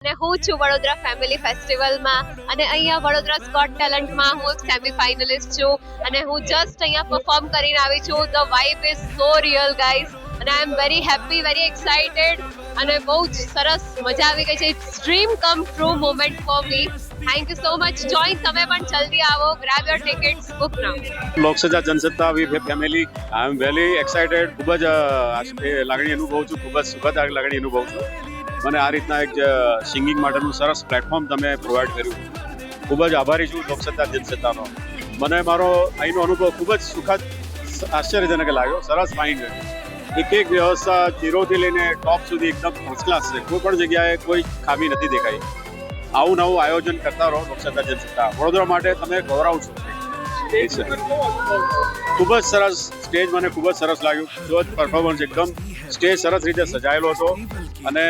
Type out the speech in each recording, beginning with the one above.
અને હું છું વડોદરા ફેમિલી ફેસ્ટિવલમાં અને અહીંયા વડોદરા સ્કોટ ટેલેન્ટમાં હું એક સેમી ફાઇનલિસ્ટ છું અને હું જસ્ટ અહીંયા પરફોર્મ કરીને આવી છું. The vibe is so real guys અને I am very happy, very excited અને બહુ જ સરસ મજા આવી ગઈ છે. It's dream come true moment for me. Thank you so much. Join, તમે પણ જલ્દી આવો. Grab your tickets, book now. Lok Sabha Jansatta with family. I am very excited. ખૂબ જ લાગણી અનુભવું છું, ખૂબ જ સુખદ લાગણી અનુભવું છું. મને આ રીતના એક સિંગિંગ માટેનું સરસ પ્લેટફોર્મ તમે પ્રોવાઈડ કર્યું. ખૂબ જ આભારી છું લોકસત્તા જનસત્તાનો. મને મારો અહીંનો અનુભવ ખૂબ જ સુખદ આશ્ચર્યજનક લાગ્યો. સરસ ફાઇન રહ્યું. એક વ્યવસ્થા ઝીરોથી લઈને ટોપ સુધી એકદમ ફર્સ્ટ ક્લાસ છે. કોઈ પણ જગ્યાએ કોઈ ખામી નથી દેખાઈ. આવું નવું આયોજન કરતા રહો લોકસત્તા જનસત્તા. વડોદરા માટે તમે ગૌરવ છો. ખૂબ જ સરસ સ્ટેજ, મને ખૂબ જ સરસ લાગ્યું. જો પરફોર્મન્સ એકદમ સ્ટેજ સરસ રીતે સજાયેલો હતો અને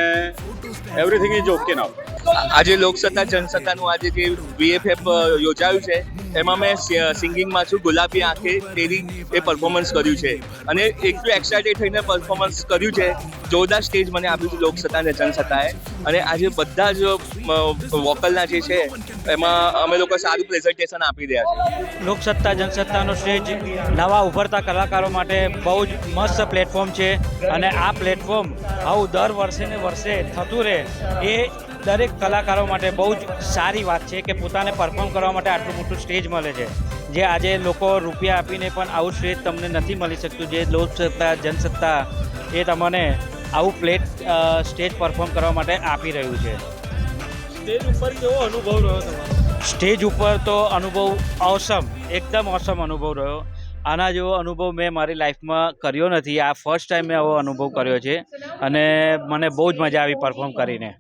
એવરીથિંગ ઇઝ ઓકે નાઉ. આજે લોકસત્તા જનસત્તાનું આજે જે VFF યોજાયું છે એમાં મેં સિંગિંગમાં છું. ગુલાબી આંખે તેરી એ પરફોર્મન્સ કર્યું છે અને એટલું એક્સાઇટેડ થઈને પરફોર્મન્સ કર્યું છે. જોરદાર સ્ટેજ મને આપ્યું છે લોકસત્તા અને જનસત્તાએ. અને આજે બધા જ વોકલના જે છે એમાં અમે લોકો સારું પ્રેઝન્ટેશન આપી રહ્યા છે. લોકસત્તા જનસત્તાનો સ્ટેજ નવા ઉભરતા કલાકારો માટે બહુ જ મસ્ત પ્લેટફોર્મ છે અને આ પ્લેટફોર્મ આવું દર વર્ષે ને વર્ષે થતું રહે એ દરેક કલાકારો માટે બહુ જ સારી વાત છે કે પોતાને પરફોર્મ કરવા માટે આટલું મોટું સ્ટેજ મળે છે. જે આજે લોકો રૂપિયા આપીને પણ આવું સ્ટેજ તમને નથી મળી શકતું. જે લોકસત્તા જનસત્તા એ તમને આવું સ્ટેજ પરફોર્મ કરવા માટે આપી રહ્યું છે. સ્ટેજ ઉપર કેવો અનુભવ રહ્યો તમારો? સ્ટેજ ઉપર તો અનુભવ ઓસમ, એકદમ ઓસમ અનુભવ રહ્યો. આના જેવો અનુભવ મેં મારી લાઈફમાં કર્યો નથી. આ ફર્સ્ટ ટાઈમ મેં આવો અનુભવ કર્યો છે અને મને બહુ જ મજા આવી પરફોર્મ કરીને.